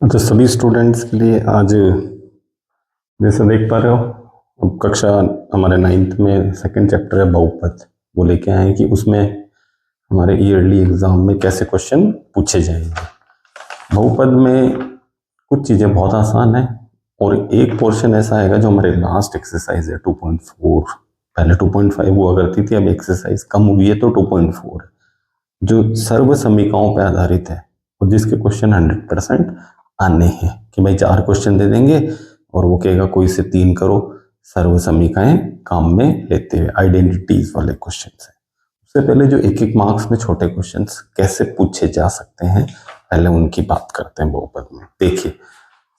तो सभी स्टूडेंट्स के लिए आज जैसे देख पा रहे हो, अब कक्षा हमारे 9th में सेकंड चैप्टर है बहुपद। वो लेके आए हैं कि उसमें हमारे ईयरली एग्जाम में कैसे क्वेश्चन पूछे जाएंगे। बहुपद में कुछ चीज़ें बहुत आसान है और एक पोर्शन ऐसा आएगा जो हमारे लास्ट एक्सरसाइज है 2.4। पहले 2.5 हुआ करती थी, अब एक्सरसाइज कम हुई है तो 2.4 है, जो सर्व समीकरणों पर आधारित है और जिसके क्वेश्चन 100% आने हैं। कि भाई 4 क्वेश्चन दे देंगे और वो कहेगा कोई से 3 करो, सर्व समीकरण काम में लेते हुए आइडेंटिटीज वाले क्वेश्चन है। उससे पहले जो एक एक मार्क्स में छोटे क्वेश्चन कैसे पूछे जा सकते हैं, पहले उनकी बात करते हैं बहुपद में। देखिए,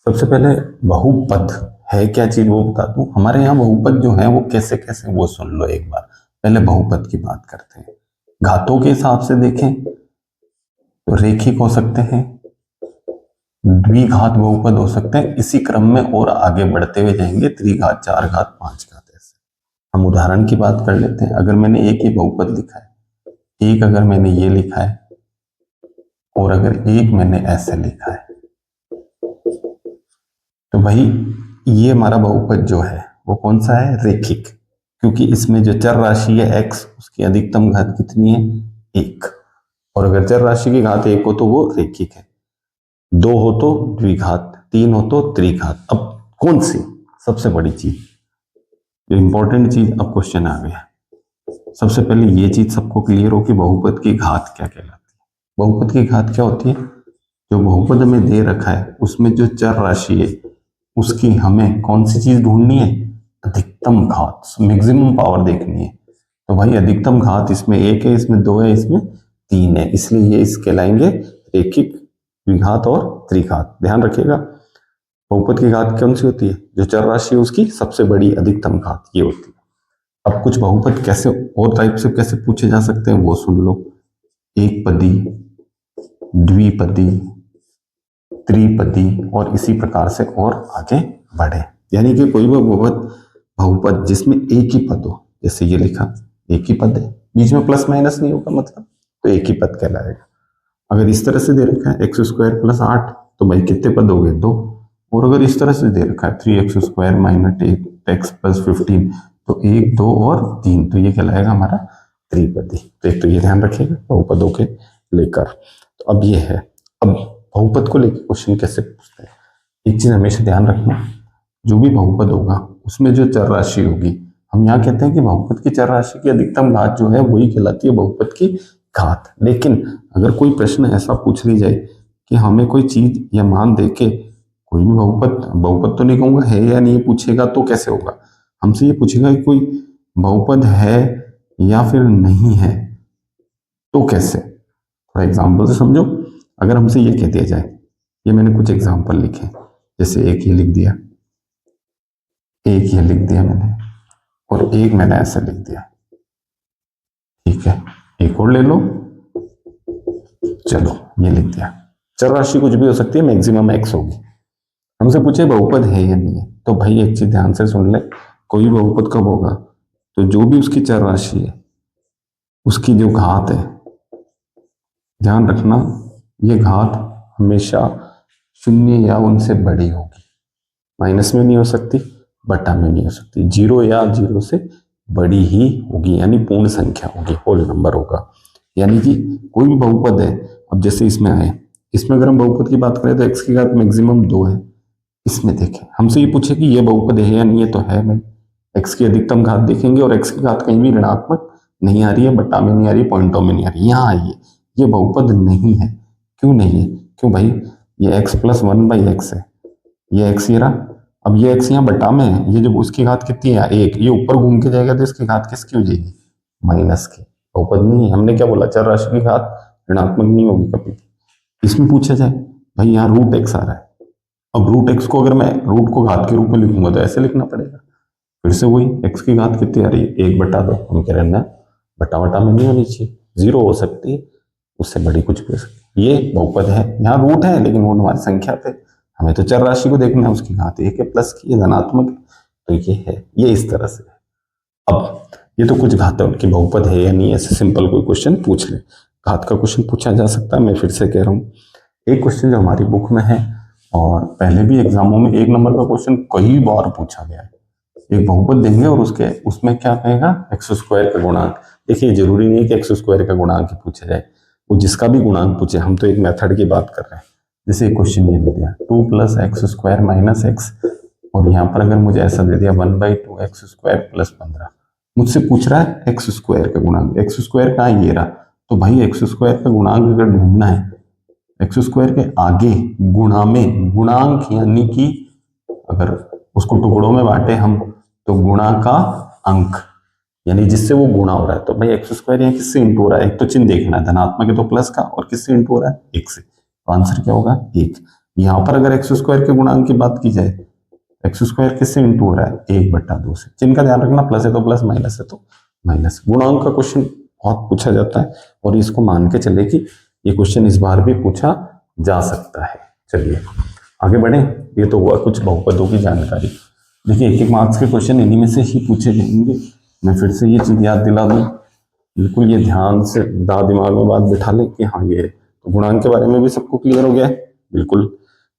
सबसे पहले बहुपद है क्या चीज वो बता दूं। हमारे यहाँ बहुपद जो है वो कैसे कैसे, वो सुन लो एक बार। पहले बहुपद की बात करते हैं। घातों के हिसाब से देखें तो रेखिक हो सकते हैं, द्विघात बहुपद हो सकते हैं, इसी क्रम में और आगे बढ़ते हुए जाएंगे, त्रिघात, 4 घात, 5 घात। ऐसे हम उदाहरण की बात कर लेते हैं। अगर मैंने एक ही बहुपद लिखा है, एक अगर मैंने ये लिखा है और अगर एक मैंने ऐसे लिखा है, तो भाई ये हमारा बहुपद जो है वो कौन सा है? रेखिक। क्योंकि इसमें जो चर राशि है x, उसकी अधिकतम घात कितनी है? 1। और अगर चर राशि की घात 1 हो तो वो रेखिक है, 2 हो तो द्विघात, 3 हो तो त्रिघात। अब कौन सी सबसे बड़ी चीज, जो इंपॉर्टेंट चीज, अब क्वेश्चन आ गया। सबसे पहले ये चीज सबको क्लियर हो कि बहुपद की घात क्या कहलाती है। बहुपद की घात क्या होती है? जो बहुपद हमें दे रखा है उसमें जो चर राशि है उसकी हमें कौन सी चीज ढूंढनी है? अधिकतम घात, मैक्सिमम पावर देखनी है। तो भाई अधिकतम घात इसमें 1 है, इसमें 2 है, इसमें 3 है, इसलिए ये इसके लाएंगे रेखिक, द्विघात और त्रिघात। ध्यान रखिएगा, बहुपद की घात कौन सी होती है? जो चर राशि है उसकी सबसे बड़ी अधिकतम घात ये होती है। अब कुछ बहुपद कैसे और टाइप से कैसे पूछे जा सकते हैं वो सुन लो। एक पदी, द्विपदी, त्रिपदी और इसी प्रकार से और आगे बढ़े। यानी कि कोई भी बहुपद जिसमें एक ही पद हो, जैसे ये लिखा एक ही पद है, बीच में प्लस माइनस नहीं होगा, मतलब तो एक ही पद कहलाएगा। अगर इस तरह से दे रखा है x² + 8, तो भाई कितने पद हो गए? 2। और अगर इस तरह से दे रखा है 3x² - 8x + 15, तो 1, 2 और 3, तो ये कहलाएगा हमारा त्रिपदी। तो एक तो ये ध्यान रखिएगा बहुपदों के लेकर। तो अब ये है, अब बहुपद को लेकर क्वेश्चन कैसे पूछते हैं। एक चीज हमेशा ध्यान रखना, जो भी बहुपद होगा उसमें जो चर राशि होगी, हम यहाँ कहते हैं कि बहुपद की चर राशि की अधिकतम घात जो है वही कहलाती है बहुपद की घात। लेकिन अगर कोई प्रश्न ऐसा पूछ ली जाए कि हमें कोई चीज या मान देके कोई भी बहुपद, बहुपद तो नहीं कहूंगा, है या नहीं पूछेगा, तो कैसे होगा? हमसे ये पूछेगा कि कोई बहुपद है या फिर नहीं है, तो कैसे? थोड़ा एग्जाम्पल से समझो। अगर हमसे ये कह दिया जाए, ये मैंने कुछ एग्जाम्पल लिखे, जैसे एक ये लिख दिया, एक ये लिख दिया मैंने, और एक मैंने ऐसे लिख दिया, ठीक है, एक और ले लो, चलो ये लिख दिया। चर राशि कुछ भी हो सकती है, मैक्सिमम x होगी। हमसे पूछे बहुपद है या नहीं है, तो भाई एक चीज ध्यान से सुन ले, कोई बहुपद कब होगा? तो जो भी उसकी चर राशि है उसकी जो घात है, ध्यान रखना, ये घात हमेशा 0 या उनसे बड़ी होगी। माइनस में नहीं हो सकती, बटा में नहीं हो सकती, 0 या 0 से बड़ी ही होगी, यानी पूर्ण संख्या होगी, होल नंबर होगा। यानी कि कोई भी बहुपद है, अब जैसे इसमें आए, इसमें अगर हम बहुपद की बात करें तो x की घात मैक्सिमम 2 है। इसमें देखें, हमसे ये पूछे कि ये बहुपद है या नहीं है, तो है भाई। x की अधिकतम घात देखेंगे और x की घात कहीं भी ऋणात्मक नहीं आ रही है, बट्टा में नहीं आ रही है, पॉइंटों में नहीं आ रही है, यहाँ आई है, ये बहुपद नहीं है। क्यों नहीं है? क्यों भाई, ये x + 1/x है, ये x ये रहा। अब ये x यहाँ बटा में है, ये जब उसकी घात कितनी है? 1, ये ऊपर घूम के जाएगा तो इसकी घात किसकी हो जाएगी? माइनस की। बहुपद नहीं है। हमने क्या बोला? चर राशि की घात ऋणात्मक नहीं होगी कभी भी। इसमें पूछा जाए, भाई यहाँ √x आ रहा है, अब √x को अगर मैं रूट को घात के रूप में लिखूंगा तो ऐसे लिखना पड़ेगा। फिर से वही, x की घात कितनी आ रही है? 1/2। हम कह रहे हैं ना, बटा बटा में नहीं होनी चाहिए, 0 हो सकती है, उससे बड़ी कुछ भी हो सकती है। ये बहुपद है, यहाँ रूट है लेकिन वो हमारी संख्या पे, हमें तो चर राशि को देखना है, उसकी घात 1 है, प्लस की, धनात्मक, तो ये है, ये इस तरह से। अब ये तो कुछ घात है, उनकी बहुपद है या नहीं, ऐसे सिंपल कोई क्वेश्चन पूछ ले, घात का क्वेश्चन पूछा जा सकता है। मैं फिर से कह रहा हूँ, एक क्वेश्चन जो हमारी बुक में है और पहले भी एग्जामों में 1 नंबर का क्वेश्चन कई बार पूछा गया है। एक बहुपद देंगे और उसमें क्या कहेगा, एक्स स्क्वायर का गुणांक। देखिए जरूरी नहीं है कि एक्स स्क्वायर का गुणांक ही पूछा जाए, वो जिसका भी गुणांक पूछे, हम तो एक मेथड की बात कर रहे हैं। जैसे क्वेश्चन ये दे दिया 2 + एक्स स्क्वायर माइनस एक्स, और यहाँ पर अगर मुझे ऐसा दे दिया 1/2 एक्स स्क्वायर प्लस 15, मुझसे पूछ रहा है एक्स स्क्वायर का गुणांक। एक्स स्क्वायर कहाँ ये रहा, तो भाई एक्स स्क्वायर का गुणांक अगर ढूंढना है, एक्स स्क्वायर के आगे गुणा में गुणांक, यानी कि अगर उसको टुकड़ों में बांटे हम तो गुणा का अंक, यानी जिससे वो गुणा हो रहा है। तो भाई एक्स स्क्वायर यहाँ किससे इंटू हो रहा है, एक तो चिन्ह देखना है, धनात्मक है तो प्लस का, और किससे इंटू हो रहा है, एक से। तो आंसर क्या होगा, 1। यहां पर अगर एक्स स्क्वायर के गुणांक की बात की जाए, एक्स स्क्वायर किससे इंटू हो रहा है, 1/2 से। चिन्ह का ध्यान रखना, प्लस है तो प्लस, माइनस है तो माइनस। गुणांक का क्वेश्चन बहुत पूछा जाता है, और इसको मान के चले कि ये क्वेश्चन इस बार भी पूछा जा सकता है। चलिए आगे बढ़े। ये तो हुआ कुछ बहुपदों की जानकारी। देखिए 1-1 मार्क्स के क्वेश्चन इन्हीं में से ही पूछे जाएंगे। मैं फिर से ये चीज याद दिला दूं, बिल्कुल ये ध्यान से दिमाग में बात बिठा लें कि हाँ ये तो गुणांक के बारे में भी सबको क्लियर हो गया है, बिल्कुल।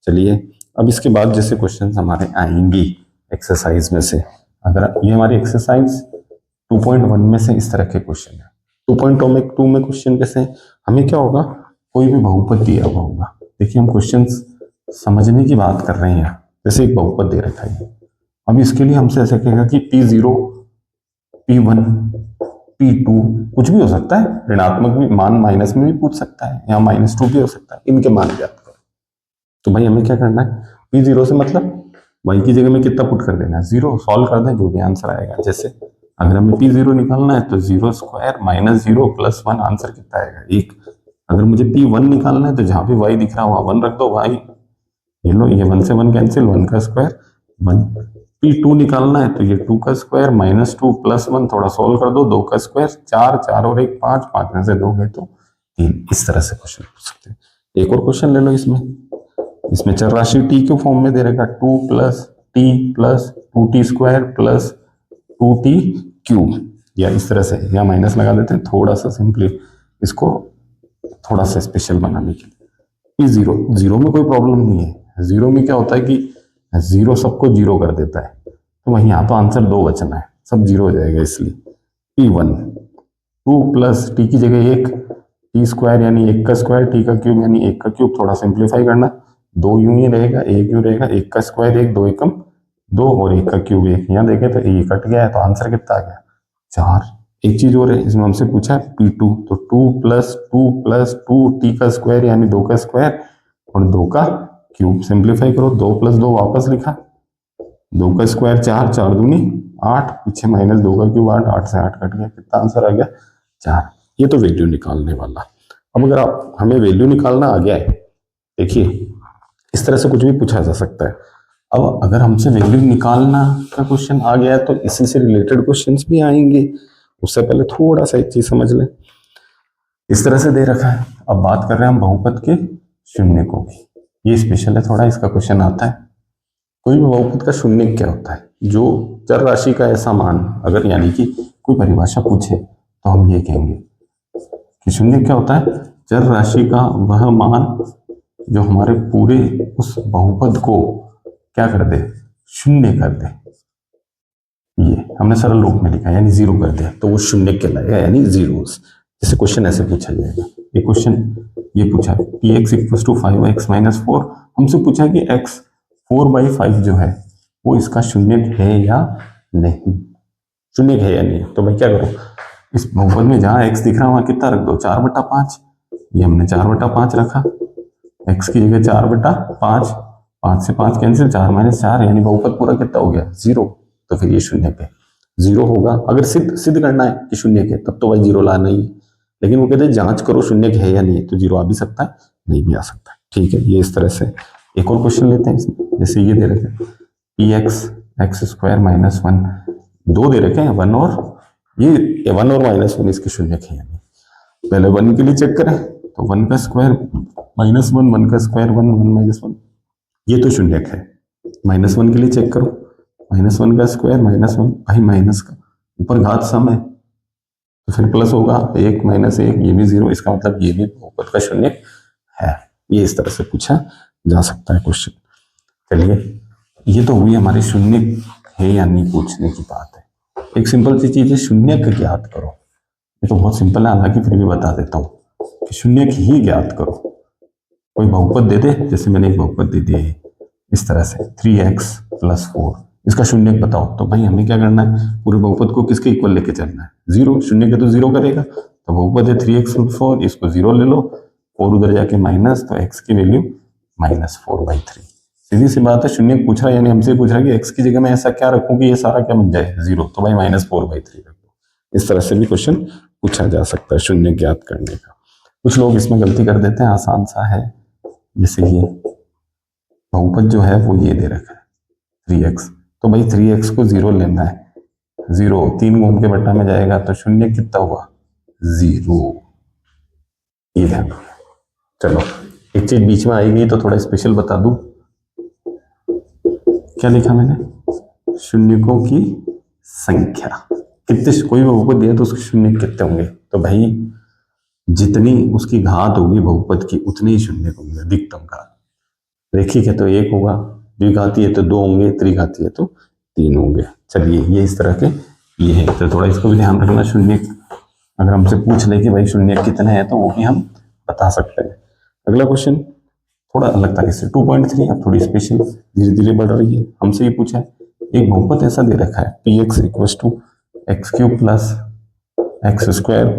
चलिए अब इसके बाद जैसे क्वेश्चन हमारे आएंगी एक्सरसाइज में से, अगर ये हमारी एक्सरसाइज 2.1 में से इस तरह के क्वेश्चन है। 2.2 में क्वेश्चन कैसे है, हमें क्या होगा, कोई भी बहुपद दिया हुआ होगा। देखिए हम क्वेश्चन समझने की बात कर रहे हैं। जैसे एक बहुपद दे रखा है, अब इसके लिए हमसे ऐसा कहेगा कि P0, P1, P2 कुछ भी हो सकता है, ऋणात्मक भी मान माइनस में भी पूछ सकता है, या -2 भी हो सकता है, इनके मान ज्ञात करो। तो भाई हमें क्या करना है, P0 से मतलब y की जगह में कितना पुट कर देना है, 0। सॉल्व कर दें, जो भी आंसर आएगा। जैसे अगर हमें P0 निकालना है तो 0² - 0 + 1, आंसर कितना आएगा, 1। अगर मुझे P1 निकालना है तो जहां भी y दिख रहा हो 1 रख दो, y ये लो, ये 1 से 1 कैंसिल, 1 का स्क्वायर 1। P2 निकालना है तो ये 2 का स्क्वायर -2 + 1, थोड़ा सोल्व कर दो, 2 का स्क्वायर 4, 4 और 1 5, 5 में से 2 गए तो 3। इस तरह से क्वेश्चन पूछ सकते हैं। एक और क्वेश्चन ले लो, इसमें चर राशि t के फॉर्म में दे रखा 2 + t + 2t² + 2t³, या इस तरह से, या माइनस लगा देते हैं थोड़ा सा सिंपली, इसको थोड़ा सा स्पेशल बनाने के लिए। जीरो में कोई प्रॉब्लम नहीं है। जीरो में क्या होता है कि जीरो सबको जीरो कर देता है, तो वहीं यहाँ तो आंसर 2 बचना है, सब जीरो हो जाएगा। इसलिए P1 2 + t की जगह 1, t² यानी 1 का स्क्वायर, t का क्यूब यानी 1 का क्यूब, थोड़ा सिंप्लीफाई करना, 2 यूं ही रहेगा, 1 यूं रहेगा, 1 का स्क्वायर 1, 2 एकम 2, और 1 का क्यूब 1। यहाँ देखें तो ये कट गया है, तो आंसर कितना आ गया, 4। एक चीज और है, इसमें हमसे पूछा है P2, तो 2 + 2 + 2 t का स्क्वायर यानी 2 का स्क्वायर और 2 का क्यूब। सिंप्लीफाई करो, 2 + 2 वापस लिखा, 2 का स्क्वायर 4, 4 दूनी 8, पीछे -2 का क्यूब 8, 8 से 8 कट गया, कितना आंसर आ गया, 4। ये तो वैल्यू निकालने वाला। अब अगर आप हमें वैल्यू निकालना आ गया है, देखिए इस तरह से कुछ भी पूछा जा सकता है। अब अगर हमसे वैल्यू निकालना का क्वेश्चन आ गया है तो इसी से रिलेटेड क्वेश्चंस भी आएंगे। उससे पहले थोड़ा सा एक चीज समझ लें, इस तरह से दे रखा है। अब बात कर रहे हैं हम बहुपद के शून्यकों की, ये स्पेशल है थोड़ा, इसका क्वेश्चन आता है। कोई भी बहुपद का शून्यक क्या होता है, जो चर राशि का ऐसा मान, अगर यानी कि कोई परिभाषा पूछे तो हम ये कहेंगे कि शून्यक क्या होता है, चर राशि का वह मान जो हमारे पूरे उस बहुपद को क्या कर दे, शून्य कर दे। ये हमने सरल रूप में लिखा, यानी 0 कर दे तो वो शून्यक कहलाएगा, यानी जीरोस। जैसे क्वेश्चन ऐसे पूछा जाएगा, ये क्वेश्चन ये पूछा px = 5x - 4, हमसे पूछा कि x 4/5 जो है वो इसका शून्यक है या नहीं, शून्यक है या नहीं। तो मैं क्या करूं, इस बहुपद में जहां x दिख रहा वहां कितना रख दो, 4/5। ये हमने 4/5 रखा, x की जगह 4/5, 5 से 5 कैंसिल, 4 - 4, यानी बहुपद पूरा कितना हो गया, 0। तो फिर ये शून्यक है, 0 होगा। अगर सिद्ध करना है कि शून्यक है तब तो भाई 0 लाना ही है, लेकिन वो कहते हैं जांच करो शून्यक है या नहीं, तो 0 आ भी सकता है, नहीं भी आ सकता है। ठीक है, ये इस तरह से। एक और क्वेश्चन लेते हैं इसमें, जैसे ये दे रखे px x² - 1, 2 दे रखे हैं, 1 और ये 1 और -1 इसके शून्यक है या नहीं। पहले 1 के लिए चेक करें, तो 1 का स्क्वायर -1, 1 का स्क्वायर 1, 1 - 1, ये तो शून्यक है। -1 के लिए चेक करो, -1 का स्क्वायर -1, भाई माइनस का ऊपर घात सम है तो फिर प्लस होगा, 1 - 1, ये भी 0, इसका मतलब ये भी बहुपद का शून्यक है। ये इस तरह से पूछा जा सकता है क्वेश्चन। चलिए, ये तो हुई हमारी शून्य है या नहीं पूछने की बात है। एक सिंपल सी चीज है, शून्य ज्ञात करो। ये तो बहुत सिंपल है, हालांकि फिर भी बता देता हूँ कि शून्य ही ज्ञात करो। कोई बहुपद दे दे, जैसे मैंने एक बहुपद दे दिया है इस तरह से 3x + 4, इसका शून्य बताओ। तो भाई हमें क्या करना है, पूरे बहुपद को किसके इक्वल लेके चलना है, 0। शून्य के तो 0 करेगा, तो बहुपद है 3x + 4, इसको 0 ले लो, 4 उधर जाके माइनस, तो x की वैल्यू -4/3। सीधी सी बात है, शून्य पूछ रहा है, यानी हमसे पूछ रहा है कि x की जगह मैं ऐसा क्या रखूं कि ये सारा क्या बन जाए, 0। तो भाई -4/3 रख दो। इस तरह से भी क्वेश्चन पूछा जा सकता है शून्य ज्ञात करने का। कुछ लोग इसमें गलती कर देते हैं, आसान सा है। जैसे ये बहुपद जो है वो ये दे रखा है 3x, तो भाई 3x को 0 लेना है। 0 3 घूम के बट्टा में जाएगा, तो शून्य कितना हुआ, 0। ये ध्यान रखो। चलो, एक चीज बीच में आएगी तो थोड़ा स्पेशल बता दूं। क्या लिखा मैंने, शून्यकों की संख्या कितने, कोई बहुपद दिया तो उसके शून्य कितने होंगे, तो भाई जितनी उसकी घात होगी बहुपद की उतने ही शून्य होंगे, अधिकतम घात। रेखिक है तो 1 होगा, द्विघाती है तो 2 होंगे, त्रिघाती है तो 3 होंगे। चलिए, ये इस तरह के ये है, तो थोड़ा इसको भी ध्यान रखना। शून्य अगर हमसे पूछ ले कि भाई शून्य कितने हैं, तो वो भी हम बता सकते हैं। अगला क्वेश्चन थोड़ा अलग तरीके से 2.3, अब थोड़ी स्पेशल, धीरे धीरे बढ़ रही है। हमसे ये पूछा है, एक बहुपद ऐसा दे रखा है px = x³ + x²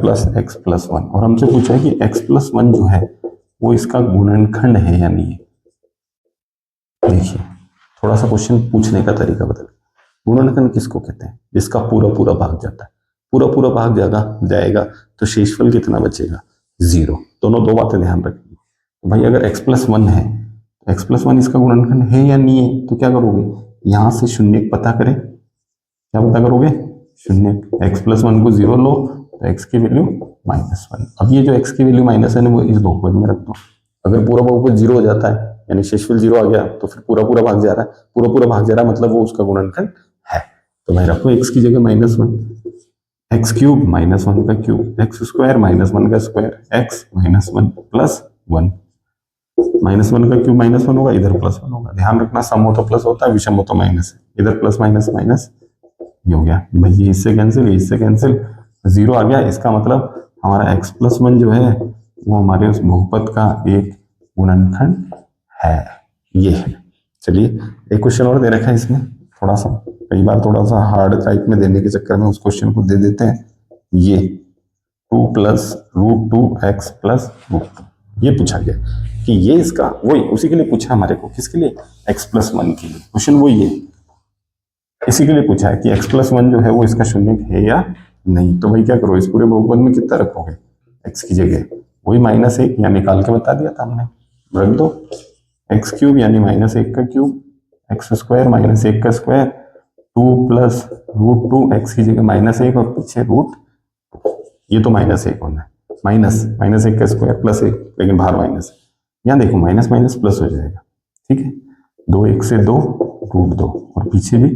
+ x + 1, और हमसे पूछा है कि x + 1 जो है वो इसका गुणनखंड है या नहीं है। देखिए, थोड़ा सा क्वेश्चन पूछने का तरीका बदल। गुणनखंड किसको कहते हैं, जिसका पूरा पूरा भाग जाता है। पूरा पूरा भाग जाएगा तो शेषफल कितना बचेगा, 0। दोनों दो बातें ध्यान रखिए। तो भाई अगर x + 1 है, x + 1 इसका गुणनखंड है या नहीं है, तो क्या करोगे, यहां से शून्य पता करें। क्या पता करोगे, शून्य। x + 1 को 0 लो, तो x की वैल्यू -1। अब ये जो x की वैल्यू -1 है वो इस बहुपद में रख दो। अगर पूरा बहुपद 0 हो जाता है, यानी शेषफल 0 आ गया, तो फिर पूरा पूरा भाग जा रहा है। पूरा पूरा भाग जा रहा है मतलब वो उसका गुणनखंड है। तो भाई रखो x की जगह -1, x³ -1 का क्यूब, x² -1 का स्क्वायर, x -1 + 1, -1 का क्यूब -1 होगा, इधर +1 होगा। ध्यान रखना, सम हो तो प्लस होता है, विषम हो तो माइनस है। इधर प्लस माइनस माइनस ये हो गया भाई, ये इससे कैंसिल, इससे कैंसिल, 0 आ गया। इसका मतलब हमारा x + 1 जो है वो हमारे उस बहुपद का एक गुणनखंड है, ये है। चलिए, एक क्वेश्चन और दे रखा है इसमें, थोड़ा सा कई बार थोड़ा सा हार्ड टाइप में देने के चक्कर में उस क्वेश्चन को दे देते हैं। ये 2 + √2x + √2, ये पूछा गया कि ये इसका वही, उसी के लिए पूछा हमारे को, किसके लिए, x + 1 के लिए। क्वेश्चन वही है, इसी के लिए पूछा है कि x + 1 जो है वो इसका शून्य है या नहीं। तो भाई क्या करो, इस पूरे बहुपद में कितना रखोगे, x की जगह वही -1, या निकाल के बता दिया था हमने, रख दो। x³ यानी -1 का क्यूब, x² -1 का स्क्वायर, 2 + √2, x की जगह -1 और पीछे रूट, ये तो -1 होना है, -1 का स्क्वायर +1, लेकिन बाहर माइनस, यहाँ देखो माइनस माइनस प्लस हो जाएगा, ठीक है। 2 1 से 2 √2 और पीछे भी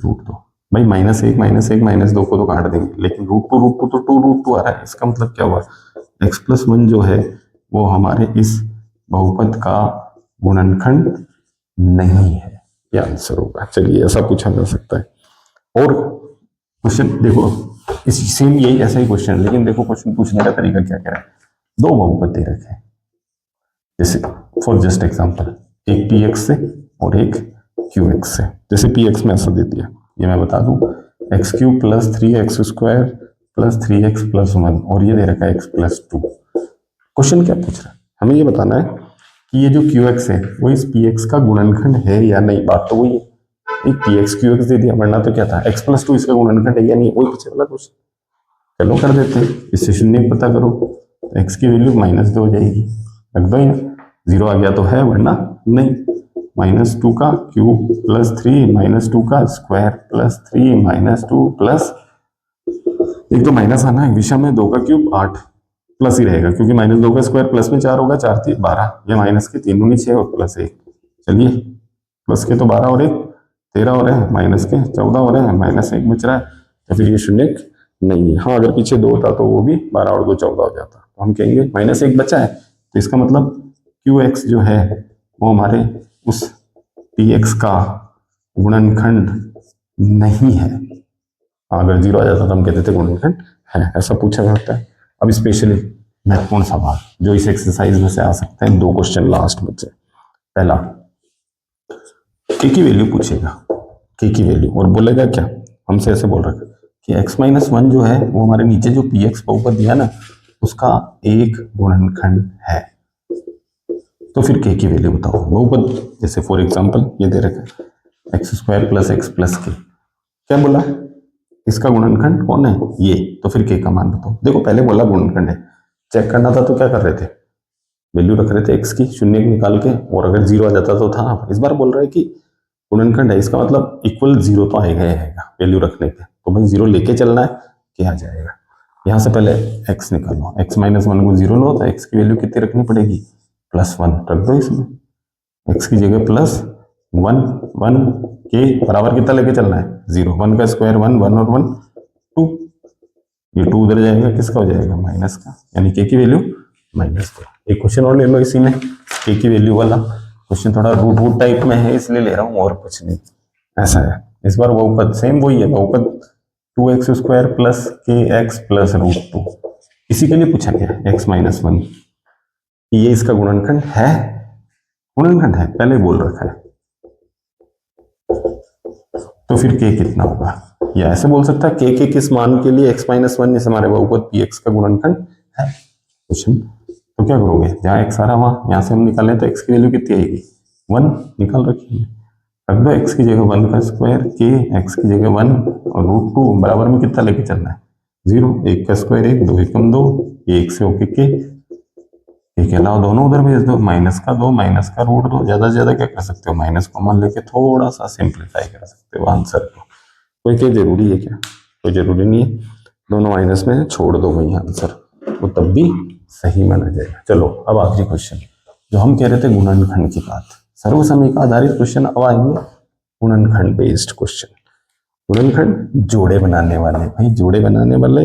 √2। भाई -1 -2 को तो काट देंगे, लेकिन √2 तो 2√2 आ रहा है। इसका मतलब क्या हुआ, x + 1 जो है वो हमारे इस बहुपद का गुणनखंड नहीं है, ये आंसर होगा। चलिए, ऐसा पूछा जा सकता है। और क्वेश्चन देखो, इसी सेम यही ऐसा ही क्वेश्चन, लेकिन देखो क्वेश्चन पूछने का तरीका क्या कह रहा है। दो बहुपद दे रखे हैं, जैसे फॉर जस्ट एग्जांपल, एक px से और एक qx से। जैसे px में ऐसा दे दिया, ये मैं बता दूं, x³ + 3x² + 3x + 1, और ये दे रखा है x + 2। क्वेश्चन क्या पूछ रहा है, हमें ये बताना है कि ये जो qx है वो इस px का गुणनखंड है या नहीं। बात तो वही है, एक px qx दे दिया, वरना तो क्या था, x + 2 इसका गुणनखंड है या नहीं, वही पीछे वाला क्वेश्चन। चलो कर देते हैं, इससे शून्य पता करो, तो x की वैल्यू -2 हो जाएगी, रख दो यहाँ, 0 आ गया तो है, वरना नहीं। -2 का क्यूब + 3 -2 का स्क्वायर + 3 -2 प्लस, एक तो माइनस आना है, विषम में 2 का क्यूब 8 प्लस ही रहेगा, क्योंकि -2 का स्क्वायर प्लस में 4 होगा, 4 3 12, या माइनस के 3 दूनी 6 और प्लस 1। चलिए, प्लस के तो 12 और 1 13 हो रहे हैं, माइनस के 14 हो रहे हैं, -1 बच रहा है, तो फिर ये शून्य नहीं है। हाँ, अगर पीछे 2 होता तो वो भी 12 और 2 14 हो जाता, तो हम कहेंगे -1 बचा है, तो इसका मतलब qx जो है वो हमारे उस पी एक्स का गुणनखंड नहीं है। अगर 0 आ जाता तो हम कहते थे गुणनखंड है, ऐसा पूछा जाता है। अब स्पेशली महत्वपूर्ण सवाल जो इस एक्सरसाइज में से आ सकते हैं, 2 क्वेश्चन लास्ट में से। पहला, के की वैल्यू पूछेगा, के की वैल्यू, और बोलेगा क्या, हमसे ऐसे बोल रहा है कि x-1 जो है वो हमारे नीचे जो पी एक्स बहुपद दिया ना उसका एक गुणनखंड है। तो फिर के की वैल्यू बताओ। बहुपद जैसे फॉर एग्जांपल ये दे रखा है x² + x + k, क्या बोला, इसका गुणनखंड कौन है, ये, तो फिर के का मान बताओ। देखो पहले बोला गुणनखंड है, चेक करना था तो क्या कर रहे थे, वैल्यू रख रहे थे x की, शून्य निकाल के, और अगर 0 आ जाता तो था। इस बार बोल रहा है कि गुणनखंड है, इसका मतलब इक्वल 0 तो आएगा ही आएगा वैल्यू रखने के, तो भाई 0 लेके चलना है, क्या आ जाएगा। यहां से पहले x निकालो, x-1 को 0 लो तो x की वैल्यू कितनी रखनी पड़ेगी, +1 रख दो इसमें, x की जगह +1, 1 के बराबर कितना लेके चलना है, 0, 1 का स्क्वायर 1, 1 और 1 2, ये 2 उधर जाएगा, किसका हो जाएगा, माइनस का, यानी के की वैल्यू -2। एक क्वेश्चन और ले लो इसी में, के की वैल्यू वाला क्वेश्चन, थोड़ा रूट टाइप में है इसलिए ले रहा हूं, और कुछ नहीं, ऐसा है। इस बार बहुपद सेम वही है, बहुपद 2x² + kx + √2, इसी के लिए पूछा गया x-1, ये इसका गुणनखंड है, गुणनखंड है पहले बोल रखा है, तो फिर k कितना होगा, या ऐसे बोल सकता है k के किस मान के लिए x-1 जैसे हमारे बहुपद px का गुणनखंड है क्वेश्चन। तो क्या करोगे, जहां x आ रहा वहां, यहां से हम निकालें तो x की वैल्यू कितनी आएगी, 1 निकाल रखी है, रख दो x की जगह 1 का स्क्वायर k, x की जगह 1 और √2 बराबर में कितना लेके चलना है, 0, 1 का स्क्वायर 1, 2 एकम 2, ये 1 से होके k के अलावा दोनों उधर भेज दो, माइनस का 2 माइनस का √2, ज्यादा से ज्यादा क्या कर सकते हो, माइनस कॉमन लेके थोड़ा सा सिंप्लीफाई कर सकते हो आंसर को। कोई क्या जरूरी है क्या, कोई जरूरी नहीं है, दोनों माइनस में छोड़ दो वही आंसर, वो तब भी सही माना जाएगा। चलो अब आखिरी क्वेश्चन, जो हम कह रहे थे गुणनखंड की बात, सर्वसमीकरण आधारित क्वेश्चन, अब आएंगे गुणनखंड बेस्ड क्वेश्चन। गुणनखंड जोड़े बनाने वाले, भाई जोड़े बनाने वाले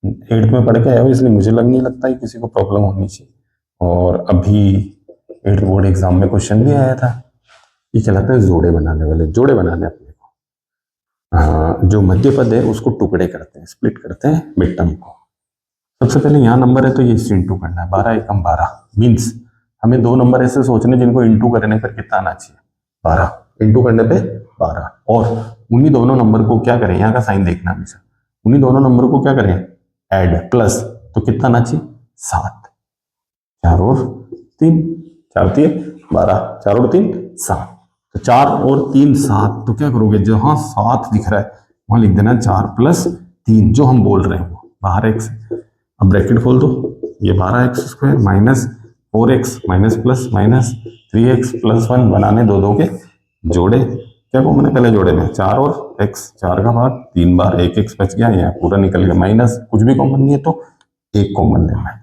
8th में पढ़ के आया हो, इसलिए मुझे नहीं लगता है किसी को प्रॉब्लम होनी चाहिए। और अभी 8th बोर्ड एग्जाम में क्वेश्चन भी आया था, ये कहलाता है जोड़े बनाने वाले। जोड़े बनाने अपने को, जो मध्य पद है उसको टुकड़े करते हैं, स्प्लिट करते हैं मिड टर्म को। सबसे पहले यहाँ नंबर है तो ये इससे इंटू करना है, 12 एकम 12, मीन्स हमें 2 नंबर ऐसे सोचने जिनको इंटू करने पर कितना आना चाहिए, 12, इंटू करने पे 12, और उन्हीं दोनों नंबर को क्या करें, यहाँ का साइन देखना हमेशा, उन्हीं दोनों नंबर को क्या करें, ऐड, प्लस, तो कितना आना चाहिए, 7, 4 और 3, 4 3 12, 4 और 3 7, तो 4 और 3 7, तो क्या करोगे, जहां 7 दिख रहा है वहां लिख देना 4 + 3, जो हम बोल रहे हैं वो बाहर x। अब ब्रैकेट खोल दो, ये 12x² minus 4x minus plus minus 3x + 1 बनाने दो के जोड़े, क्या कॉमन है पहले जोड़े में, 4 और x, 4 का भाग 3 बार, 1x बच गया, यहाँ पूरा निकल गया, माइनस कुछ भी कॉमन नहीं है तो 1 कॉमन लेना है,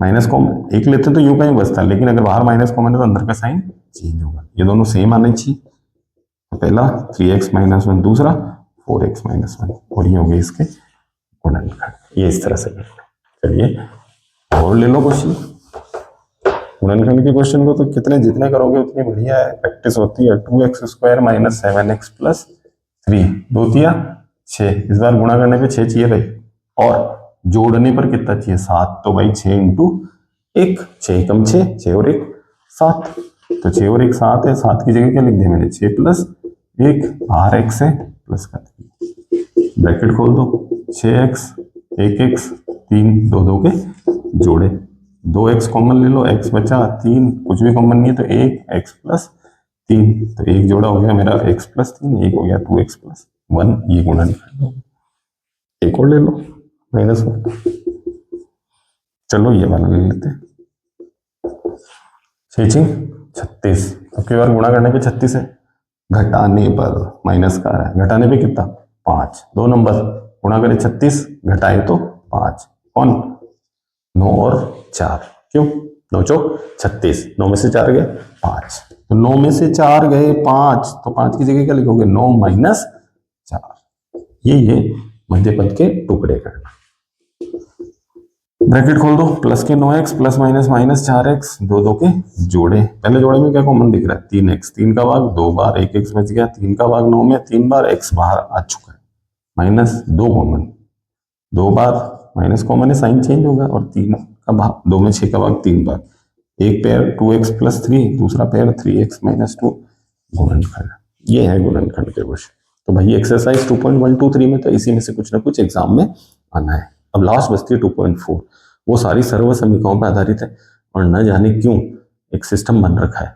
माइनस कॉमन 1 लेते तो यू का ही बचता है, लेकिन अगर बाहर माइनस कॉमन है तो अंदर का साइन चेंज होगा, ये दोनों सेम आने चाहिए, तो पहला 3x - 1, दूसरा 4x - 1, और ये हो गए इसके गुणनखंड, ये इस तरह से करना। चलिए और ले लो क्वेश्चन, गुणनखंड के क्वेश्चन को तो कितने जितने करोगे उतनी बढ़िया है, प्रैक्टिस होती है। 2x² - 7x + 3, 2 तिया 6, इस बार गुणा करने पे 6 चाहिए भाई, और जोड़ने पर कितना चाहिए, 7, तो भाई 6 × 1, 6 एकम 6, 6 और 1 7, तो 6 और 1 7 है, 7 की जगह क्या लिख दिया मैंने, 6 + 1, बाहर x है, प्लस का 3, ब्रैकेट खोल दो, 6x 1x 3, 2 के जोड़े, 2x कॉमन ले लो, x बचा 3, कुछ भी कॉमन नहीं है तो 1 x + 3, तो एक जोड़ा हो गया मेरा x + 3, एक हो गया 2x + 1, ये गुणनखंड हो गया। एक और ले लो -1, चलो ये वाला ले लेते हैं, 6 × 36, अब की बार गुणा करने पे 36 है, घटाने पर माइनस का है, घटाने पे कितना 5, 2 नंबर गुणा करें 36, घटाए तो 5, कौन 9 और 4, क्यों 9 चौक 36, 9 में से 4 गए 5, तो 9 में से 4 गए 5, तो 5 की जगह क्या लिखोगे, 9 - 4, ये मध्य पद के टुकड़े करना। ब्रैकेट खोल दो, प्लस के 9x plus minus minus 4x, दो दो के जोड़े, पहले जोड़े में क्या कॉमन दिख रहा है 3x, 3 का भाग 2 बार, 1x बच गया, 3 का भाग 9 में 3 बार, x बाहर आ चुका है, माइनस 2 कॉमन, 2 बार माइनस कॉमन है, साइन चेंज होगा, और 3 का भाग 2 में 6 का भाग 3 बार, एक पेयर 2x प्लस 3, दूसरा पेयर 3x माइनस 2, गुणनखंड। ये है गुणनखंड के क्वेश्चन। तो भाई एक्सरसाइज 2.123 में तो इसी में से कुछ ना कुछ एग्जाम में आना है। अब लास्ट बचती है 2.4, वो सारी सर्व समीकरणों पर आधारित है, और न जाने क्यों एक सिस्टम बन रखा है,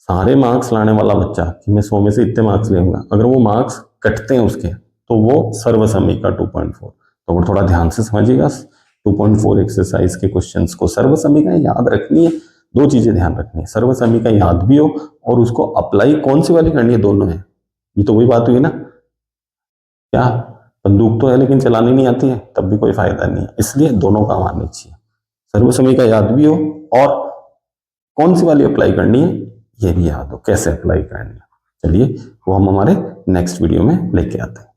सारे मार्क्स लाने वाला बच्चा कि मैं 100 में से इतने मार्क्स लेऊंगा, अगर वो मार्क्स कटते हैं उसके तो वो सर्व समीका 2.4। तो वो थोड़ा ध्यान से समझिएगा 2.4 एक्सरसाइज के क्वेश्चंस को। सर्व समीका याद रखनी है, दो चीजें ध्यान रखनी है, सर्व समीका याद भी हो और उसको अप्लाई कौन सी वाली करनी है, दोनों है। ये तो वही बात हुई ना, क्या बंदूक तो है लेकिन चलानी नहीं आती है, तब भी कोई फायदा नहीं है, इसलिए दोनों काम आने चाहिए, सर्व समीका याद भी हो और कौन सी वाली अप्लाई करनी है ये भी याद हो, कैसे अप्लाई करनी है। चलिए वो हम हमारे नेक्स्ट वीडियो में लेके आते हैं।